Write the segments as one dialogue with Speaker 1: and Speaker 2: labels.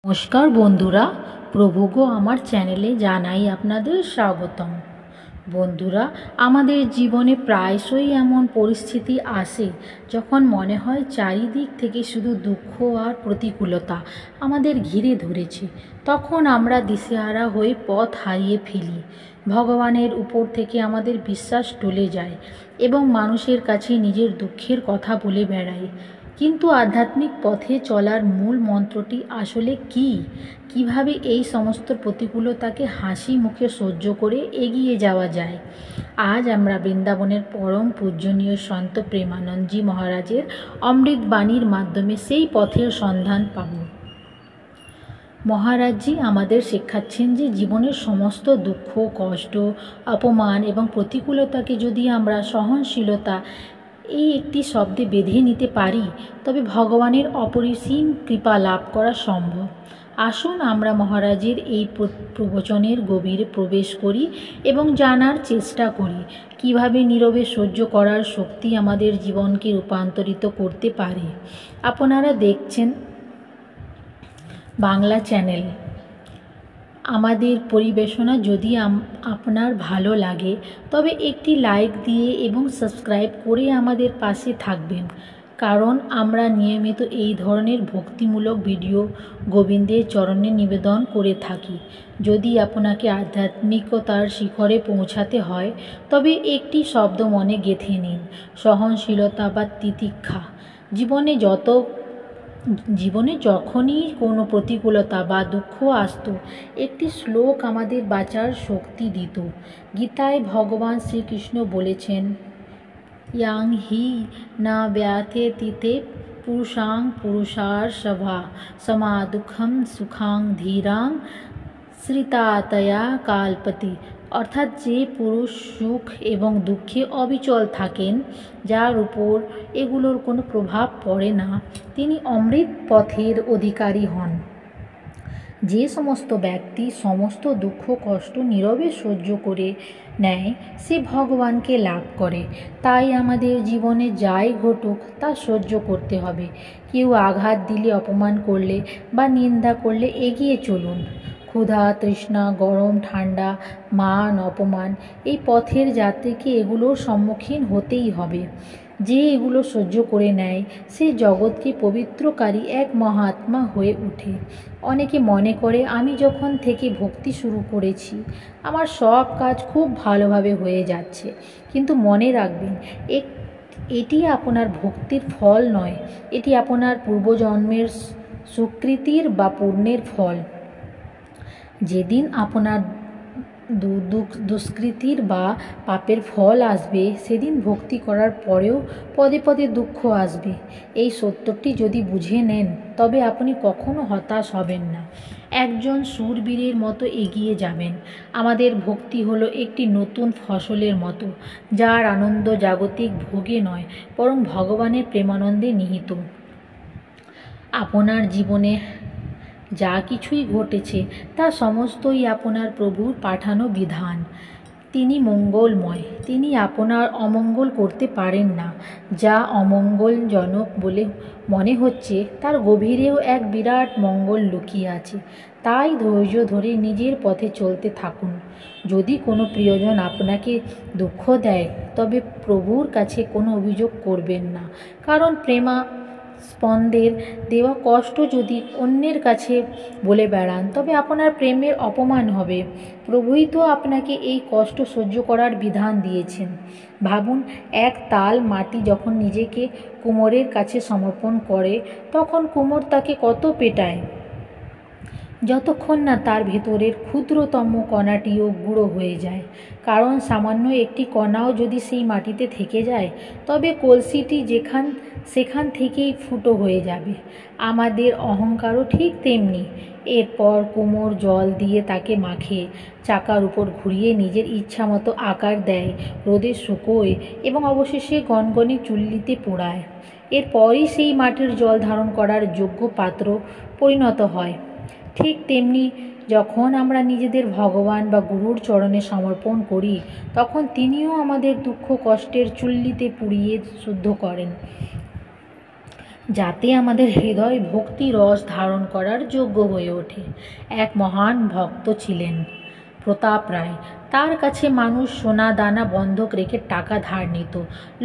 Speaker 1: নমস্কার বন্ধুরা, প্রভু গো আমার চ্যানেলে জানাই আপনাদের স্বাগতম। বন্ধুরা, আমাদের জীবনে প্রায়শই এমন পরিস্থিতি আসে যখন মনে হয় চারিদিক থেকে শুধু দুঃখ আর প্রতিকূলতা আমাদের ঘিরে ধরেছে। তখন আমরা দিশেহারা হয়ে পথ হারিয়ে ফেলি, ভগবানের উপর থেকে আমাদের বিশ্বাস টলে যায় এবং মানুষের কাছে নিজের দুঃখের কথা বলে বেড়াই। কিন্তু আধ্যাত্মিক পথে চলার মূল মন্ত্রটি আসলে কী? কিভাবে এই সমস্ত প্রতিকূলতাকে হাসি মুখে সহ্য করে এগিয়ে যাওয়া যায়? আজ আমরা বৃন্দাবনের পরম পূজনীয় সন্ত প্রেমানন্দজি মহারাজের অমৃত বাণীর মাধ্যমে সেই পথের সন্ধান পাব। মহারাজজি আমাদের শেখাচ্ছেন যে জীবনের সমস্ত দুঃখ, কষ্ট, অপমান এবং প্রতিকূলতাকে যদি আমরা সহনশীলতা এই একটি শব্দে বেঁধে নিতে পারি, তবে ভগবানের অপরিসীম কৃপা লাভ করা সম্ভব। আসুন আমরা মহারাজের এই প্রবচনের গভীরে প্রবেশ করি এবং জানার চেষ্টা করি কিভাবে নীরবে সহ্য করার শক্তি আমাদের জীবনকে রূপান্তরিত করতে পারে। আপনারা দেখছেন বাংলা চ্যানেল। আমাদের পরিবেশনা যদি আপনার ভালো লাগে তবে একটি লাইক দিয়ে এবং সাবস্ক্রাইব করে আমাদের পাশে থাকবেন, কারণ আমরা নিয়মিত এই ধরনের ভক্তিমূলক ভিডিও গোবিন্দের চরণে নিবেদন করে থাকি। যদি আপনাকে আধ্যাত্মিকতার শিখরে পৌঁছাতে হয় তবে একটি শব্দ মনে গেঁথে নিন: সহনশীলতা বা তিতিক্ষা। জীবনে যখনই কোনো প্রতিকূলতা বা দুঃখ আসত, একটি শ্লোক আমাদের বাঁচার শক্তি দিত। গীতায় ভগবান শ্রীকৃষ্ণ বলেছেন, ইয়াং হি না ব্যথেতিতে পুরুষাং পুরুষার সভা সমা দুঃখম সুখাং ধীরাং শ্রিতাতয়া কাল্পতি। অর্থাৎ যে পুরুষ সুখ এবং দুঃখে অবিচল থাকেন, যার উপর এগুলোর কোনো প্রভাব পড়ে না, তিনি অমৃত পথের অধিকারী হন। যে সমস্ত ব্যক্তি সমস্ত দুঃখ কষ্ট নীরবে সহ্য করে নেয়, সে ভগবানকে লাভ করে। তাই আমাদের জীবনে যাই ঘটুক তা সহ্য করতে হবে। কেউ আঘাত দিলে, অপমান করলে বা নিন্দা করলে এগিয়ে চলুন। ক্ষুধা, তৃষ্ণা, গরম, ঠান্ডা, মান, অপমান, এই পথের যাত্রীকে এগুলোর সম্মুখীন হতেই হবে। যে এগুলো সহ্য করে নেয় সে জগৎকে পবিত্রকারী এক মহাত্মা হয়ে ওঠে। অনেকে মনে করে, আমি যখন থেকে ভক্তি শুরু করেছি আমার সব কাজ খুব ভালোভাবে হয়ে যাচ্ছে। কিন্তু মনে রাখবেন, এটি আপনার ভক্তির ফল নয়, এটি আপনার পূর্বজন্মের সুকৃতির বা পুণ্যের ফল। যেদিন আপনার দুষ্কৃতির বা পাপের ফল আসবে, সেদিন ভক্তি করার পরেও পদে পদে দুঃখ আসবে। এই সত্যটি যদি বুঝে নেন তবে আপনি কখনো হতাশ হবেন না, একজন শূরবীরের মতো এগিয়ে যাবেন। আমাদের ভক্তি হলো একটি নতুন ফসলের মতো, যার আনন্দ জাগতিক ভোগে নয় বরং ভগবানের প্রেমানন্দে নিহিত। আপনার জীবনে যা কিছুই ঘটেছে তা সমস্তই আপনার প্রভুর পাঠানো বিধান। তিনি মঙ্গলময়, তিনি আপনার অমঙ্গল করতে পারেন না। যা অমঙ্গলজনক বলে মনে হচ্ছে তার গভীরেও এক বিরাট মঙ্গল লুকিয়ে আছে। তাই ধৈর্য ধরে নিজের পথে চলতে থাকুন। যদি কোনো প্রিয়জন আপনাকে দুঃখ দেয় তবে প্রভুর কাছে কোনো অভিযোগ করবেন না, কারণ স্পন্দের দেওয়া কষ্ট যদি অন্যের কাছে বলে বেড়ান তবে আপনার প্রেমের অপমান হবে। প্রভুই তো আপনাকে এই কষ্ট সহ্য করার বিধান দিয়েছেন। ভাবুন, এক তাল মাটি যখন নিজেকে কুমোরের কাছে সমর্পণ করে তখন কুমোর তাকে কত পেটায়, যতক্ষণ না তার ভেতরের ক্ষুদ্রতম কণাটিও গুঁড়ো হয়ে যায়। কারণ সামান্য একটি কণাও যদি সেই মাটিতে থেকে যায় তবে কলসিটি সেখান থেকেই ফুটো হয়ে যাবে। আমাদের অহংকারও ঠিক তেমনি। এরপর কুমোর জল দিয়ে তাকে মাখে, চাকার উপর ঘুরিয়ে নিজের ইচ্ছা মতো আকার দেয়, রোদে শুকোয় এবং অবশেষে গনগনে চুল্লিতে পোড়ায়। এরপরই সেই মাটির জল ধারণ করার যোগ্য পাত্র পরিণত হয়। ঠিক তেমনি যখন আমরা নিজেদের ভগবান বা গুরুর চরণে সমর্পণ করি তখন তিনিও আমাদের দুঃখ কষ্টের চুল্লিতে পুড়িয়ে শুদ্ধ করেন। যাতে আমাদের হৃদয় ভক্তি রস ধারণ করার যোগ্য হয়ে ওঠে। এক মহান ভক্ত ছিলেন প্রতাপ রায়। তার কাছে মানুষ সোনা দানা বন্ধক রেখে টাকা ধার নিত।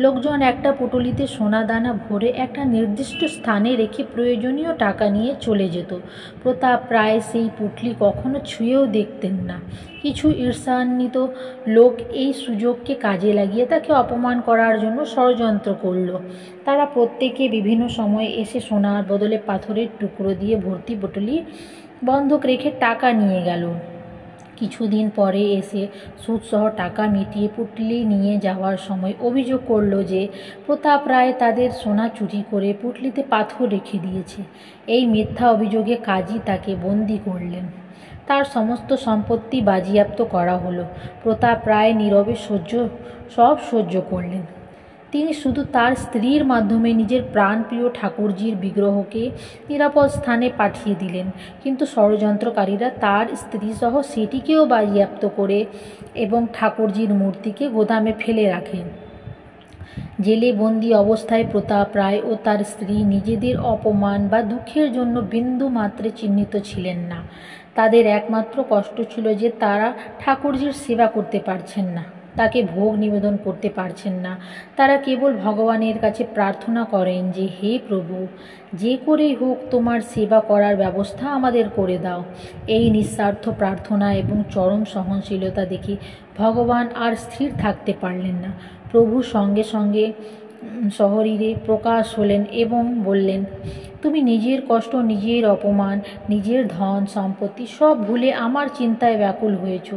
Speaker 1: লোকজন একটা পুঁটুলিতে সোনা দানা ভরে একটা নির্দিষ্ট স্থানে রেখে প্রয়োজনীয় টাকা নিয়ে চলে যেত। প্রতাপ রায় সেই পুঁটলি কখনো ছুঁয়েও দেখতেন না। কিছু ঈর্ষান্বিত লোক এই সুযোগকে কাজে লাগিয়ে তাকে অপমান করার জন্য ষড়যন্ত্র করল। তারা প্রত্যেকে বিভিন্ন সময়ে এসে সোনার বদলে পাথরের টুকরো দিয়ে ভর্তি পুঁটলি বন্ধক রেখে টাকা নিয়ে গেল। কিছুদিন পরে এসে সুদসহ টাকা মিটিয়ে পুঁটলি নিয়ে যাওয়ার সময় অভিযোগ করল যে প্রতাপ রায় তাদের সোনা চুরি করে পুঁটলিতে পাথর রেখে দিয়েছে। এই মিথ্যা অভিযোগে কাজী তাকে বন্দি করলেন। তার সমস্ত সম্পত্তি বাজেয়াপ্ত করা হলো। প্রতাপ রায় নীরবে সব সহ্য করলেন। তিনি শুধু তার স্ত্রীর মাধ্যমে নিজের প্রাণপ্রিয় ঠাকুরজির বিগ্রহকে নিরাপদ স্থানে পাঠিয়ে দিলেন, কিন্তু ষড়যন্ত্রকারীরা তার স্ত্রীসহ সেটিকেও বাজেয়াপ্ত করে এবং ঠাকুরজির মূর্তিকে গোদামে ফেলে রাখে। জেলে বন্দি অবস্থায় প্রতাপ রায় ও তার স্ত্রী নিজেদের অপমান বা দুঃখের জন্য বিন্দু মাত্রে চিহ্নিত ছিলেন না। তাদের একমাত্র কষ্ট ছিল যে তারা ঠাকুরজির সেবা করতে পারছেন না, তাকে ভোগ নিবেদন করতে পারছেন না। তারা কেবল ভগবানের কাছে প্রার্থনা করেন যে, হে প্রভু, যে করেই হোক তোমার সেবা করার ব্যবস্থা আমাদের করে দাও। এই নিঃস্বার্থ প্রার্থনা এবং চরম সহনশীলতা দেখে ভগবান আর স্থির থাকতে পারলেন না। প্রভু সঙ্গে সঙ্গে সশরীরে প্রকাশ হলেন এবং বললেন, তুমি নিজের কষ্ট, নিজের অপমান, নিজের ধন সম্পত্তি সব ভুলে আমার চিন্তায় ব্যাকুল হয়েছ।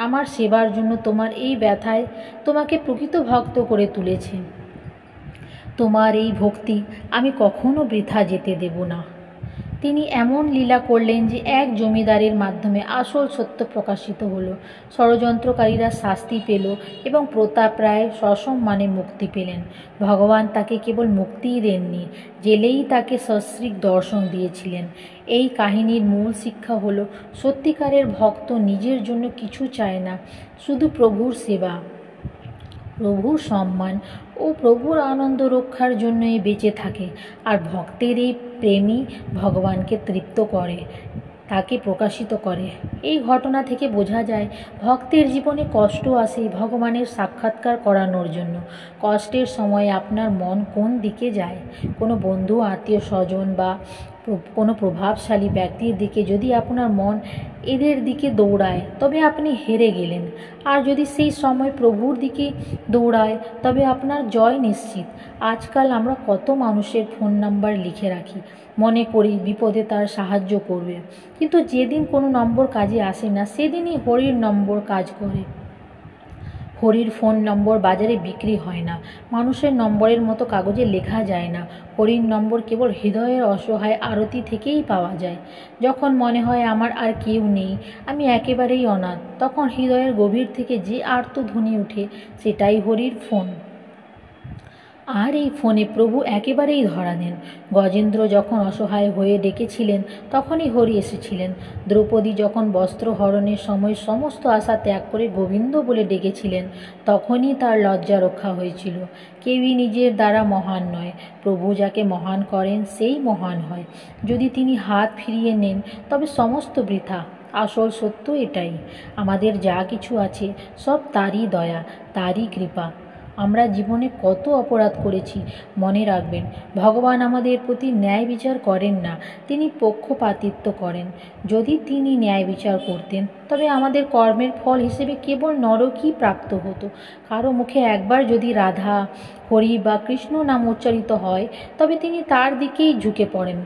Speaker 1: আমার সেবার জন্য তোমার এই ব্যথায় তোমাকে প্রকৃত ভক্ত করে তুলেছে। তোমার এই ভক্তি আমি কখনো বৃথা যেতে দেব না। তিনি এমন লীলা করলেন যে এক জমিদারের মাধ্যমে আসল সত্য প্রকাশিত হলো। ষড়যন্ত্রকারীরা শাস্তি পেল এবং প্রতাপ রায় সসম্মানে মুক্তি পেলেন। ভগবান তাকে কেবল মুক্তিই দেননি, জেলেই তাকে সস্ত্রীক দর্শন দিয়েছিলেন। এই কাহিনীর মূল শিক্ষা হলো, সত্যিকারের ভক্ত নিজের জন্য কিছু চায় না, শুধু প্রভুর সেবা, প্রভুর সম্মান ও প্রভুর আনন্দ রক্ষার জন্যই বেঁচে থাকে। আর ভক্তের এই প্রেমই ভগবানকে তৃপ্ত করে, তাকে প্রকাশিত করে। এই ঘটনা থেকে বোঝা যায়, ভক্তের জীবনে কষ্ট আসে ভগবানের সাক্ষাৎকার করানোর জন্য। কষ্টের সময় আপনার মন কোন দিকে যায়? কোনো বন্ধু, আত্মীয় স্বজন বা কোনো প্রভাবশালী ব্যক্তির দিকে যদি আপনার মন এদের দিকে দৌড়ায়, তবে আপনি হেরে গেলেন। আর যদি সেই সময় প্রভুর দিকে দৌড়ায়, তবে আপনার জয় নিশ্চিত। আজকাল আমরা কত মানুষের ফোন নাম্বার লিখে রাখি, মনে করি বিপদে তার সাহায্য করবে, কিন্তু যেদিন কোনো নম্বর কাজে আসে না, সেদিনই হরির নম্বর কাজ করে। হরির ফোন নম্বর বাজারে বিক্রি হয় না, মানুষের নম্বরের মতো কাগজে লেখা যায় না। হরির নম্বর কেবল হৃদয়ের অসহায় আরতি থেকেই পাওয়া যায়। যখন মনে হয় আমার আর কেউ নেই, আমি একেবারেই অনাথ, তখন হৃদয়ের গভীর থেকে যে আর্তধ্বনি ওঠে, সেটাই হরির ফোন। আর এই ফোনে প্রভু একেবারেই ধরা দেন। গজেন্দ্র যখন অসহায় হয়ে ডেকেছিলেন, তখনই হরি এসেছিলেন। দ্রৌপদী যখন বস্ত্র হরণের সময় সমস্ত আশা ত্যাগ করে গোবিন্দ বলে ডেকেছিলেন, তখনই তার লজ্জা রক্ষা হয়েছিল। কেউই নিজের দ্বারা মহান নয়, প্রভু যাকে মহান করেন সেই মহান হয়। যদি তিনি হাত ফিরিয়ে নেন, তবে সমস্ত বৃথা। আসল সত্য এটাই, আমাদের যা কিছু আছে সব তারই দয়া, তারই কৃপা। আমরা জীবনে কত অপরাধ করেছি, মনে রাখবেন, ভগবান আমাদের প্রতি ন্যায় বিচার করেন না, তিনি পক্ষপাতিত্ব করেন। যদি তিনি ন্যায় বিচার করতেন, তবে আমাদের কর্মের ফল হিসেবে কেবল নরকই প্রাপ্ত হতো। কারো মুখে একবার যদি রাধা, হরি বা কৃষ্ণ নাম উচ্চারিত হয়, তবে তিনি তার দিকেই ঝুঁকে পড়েন।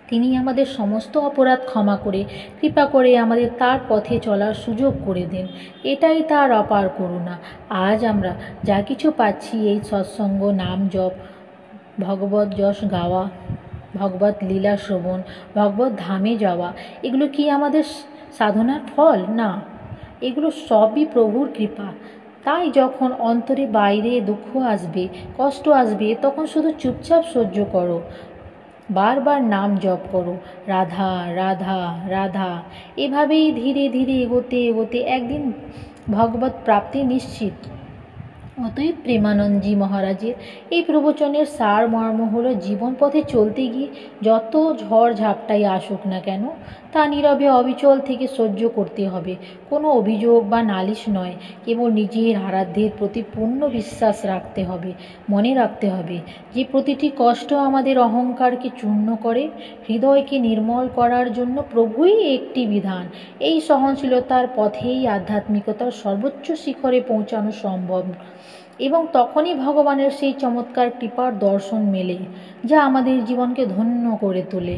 Speaker 1: তিনি আমাদের সমস্ত অপরাধ ক্ষমা করে কৃপা করে আমাদের তার পথে চলার সুযোগ করে দেন। এটাই তার অপার করুণা। আজ আমরা যা কিছু পাচ্ছি, এই সৎসঙ্গ, নাম জপ, ভগবত যশ গাওয়া, ভগবত লীলা শ্রবণ, ভগবত ধামে যাওয়া, এগুলো কি আমাদের সাধনার ফল? না, এগুলো সবই প্রভুর কৃপা। তাই যখন অন্তরে বাইরে দুঃখ আসবে, কষ্ট আসবে, তখন শুধু চুপচাপ সহ্য করো, বারবার নাম জপ করো, রাধা রাধা রাধা। এভাবেই ধীরে ধীরে এগোতে এগোতে একদিন ভগবত প্রাপ্তি নিশ্চিত। অতএব প্রেমানন্দজি মহারাজের এই প্রবচনের সারমর্ম হলো, জীবন পথে চলতে গিয়ে যত ঝড় ঝাপটাই আসুক না কেন তা নীরবে অবিচল থেকে সহ্য করতে হবে। কোনো অভিযোগ বা নালিশ নয়, কেবল নিজের আরাধ্যের প্রতি পূর্ণ বিশ্বাস রাখতে হবে। মনে রাখতে হবে যে প্রতিটি কষ্ট আমাদের অহংকারকে চূর্ণ করে, হৃদয়কে নির্মল করার জন্য প্রভুই একটি বিধান। এই সহনশীলতার পথেই আধ্যাত্মিকতার সর্বোচ্চ শিখরে পৌঁছানো সম্ভব, এবং তখনই ভগবানের সেই চমৎকার কৃপার দর্শন মেলে যা আমাদের জীবনকে ধন্য করে তোলে।